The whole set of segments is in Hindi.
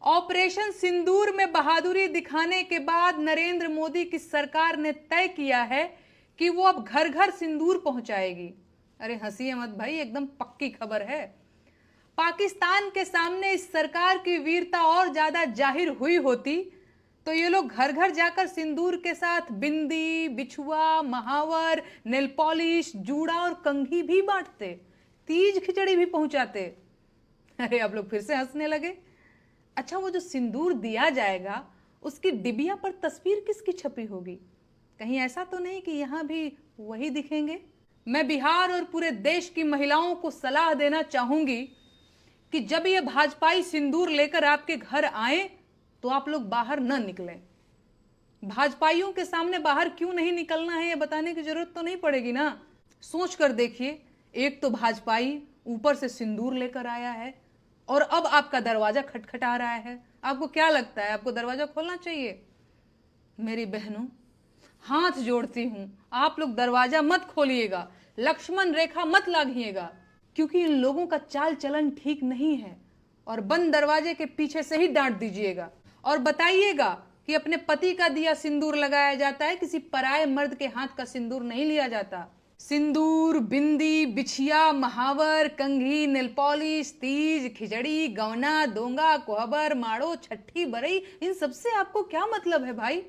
ऑपरेशन सिंदूर में बहादुरी दिखाने के बाद नरेंद्र मोदी की सरकार ने तय किया है कि वो अब घर घर सिंदूर पहुंचाएगी। अरे हंसिए मत भाई, एकदम पक्की खबर है। पाकिस्तान के सामने इस सरकार की वीरता और ज्यादा जाहिर हुई होती तो ये लोग घर घर जाकर सिंदूर के साथ बिंदी, बिछुआ, महावर, नेल पॉलिश, जूड़ा और कंघी भी बांटते, तीज खिचड़ी भी पहुंचाते। अरे आप लोग फिर से हंसने लगे। अच्छा, वो जो सिंदूर दिया जाएगा उसकी डिबिया पर तस्वीर किसकी छपी होगी? कहीं ऐसा तो नहीं कि यहां भी वही दिखेंगे? मैं बिहार और पूरे देश की महिलाओं को सलाह देना चाहूंगी कि जब ये भाजपाई सिंदूर लेकर आपके घर आए तो आप लोग बाहर न निकलें। भाजपाइयों के सामने बाहर क्यों नहीं निकलना है ये बताने की जरूरत तो नहीं पड़ेगी ना। सोच कर देखिए, एक तो भाजपाई ऊपर से सिंदूर लेकर आया है और अब आपका दरवाजा खटखटा रहा है। आपको क्या लगता है, आपको दरवाजा खोलना चाहिए? मेरी बहनों, हाथ जोड़ती हूं, आप लोग दरवाजा मत खोलिएगा, लक्ष्मण रेखा मत लागिएगा, क्योंकि इन लोगों का चाल चलन ठीक नहीं है। और बंद दरवाजे के पीछे से ही डांट दीजिएगा और बताइएगा कि अपने पति का दिया सिंदूर लगाया जाता है, किसी पराये मर्द के हाथ का सिंदूर नहीं लिया जाता। सिंदूर, बिंदी, बिछिया, महावर, कंघी, नेल पॉलिश, तीज, खिचड़ी, गवना, दोंगा, कोहबर, माड़ो, छठी, बरई, इन सबसे आपको क्या मतलब है भाई?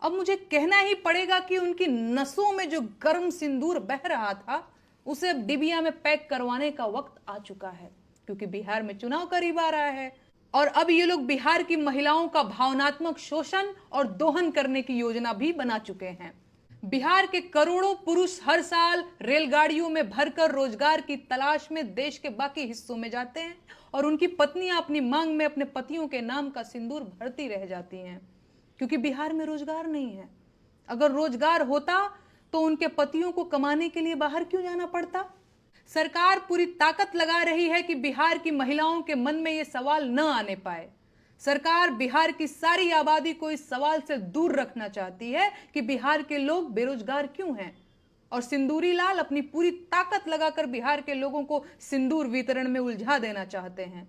अब मुझे कहना ही पड़ेगा कि उनकी नसों में जो गर्म सिंदूर बह रहा था उसे अब डिबिया में पैक करवाने का वक्त आ चुका है, क्योंकि बिहार में चुनाव करीब आ रहा है और अब ये लोग बिहार की महिलाओं का भावनात्मक शोषण और दोहन करने की योजना भी बना चुके हैं। बिहार के करोड़ों पुरुष हर साल रेलगाड़ियों में भरकर रोजगार की तलाश में देश के बाकी हिस्सों में जाते हैं और उनकी पत्नियां अपनी मांग में अपने पतियों के नाम का सिंदूर भरती रह जाती हैं, क्योंकि बिहार में रोजगार नहीं है। अगर रोजगार होता तो उनके पतियों को कमाने के लिए बाहर क्यों जाना पड़ता? सरकार पूरी ताकत लगा रही है कि बिहार की महिलाओं के मन में यह सवाल न आने पाए। सरकार बिहार की सारी आबादी को इस सवाल से दूर रखना चाहती है कि बिहार के लोग बेरोजगार क्यों हैं, और सिंदूरी लाल अपनी पूरी ताकत लगाकर बिहार के लोगों को सिंदूर वितरण में उलझा देना चाहते हैं।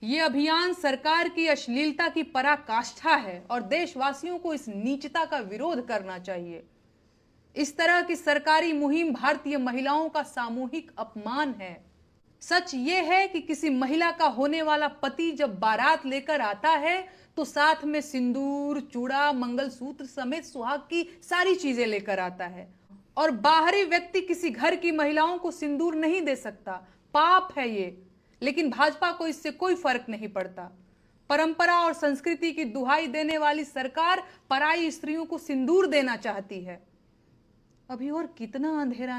यह अभियान सरकार की अश्लीलता की पराकाष्ठा है और देशवासियों को इस नीचता का विरोध करना चाहिए। इस तरह की सरकारी मुहिम भारतीय महिलाओं का सामूहिक अपमान है। सच यह है कि किसी महिला का होने वाला पति जब बारात लेकर आता है तो साथ में सिंदूर, चूड़ा, मंगलसूत्र समेत सुहाग की सारी चीजें लेकर आता है, और बाहरी व्यक्ति किसी घर की महिलाओं को सिंदूर नहीं दे सकता। पाप है ये। लेकिन भाजपा को इससे कोई फर्क नहीं पड़ता। परंपरा और संस्कृति की दुहाई देने वाली सरकार पराई स्त्रियों को सिंदूर देना चाहती है। अभी और कितना अंधेरा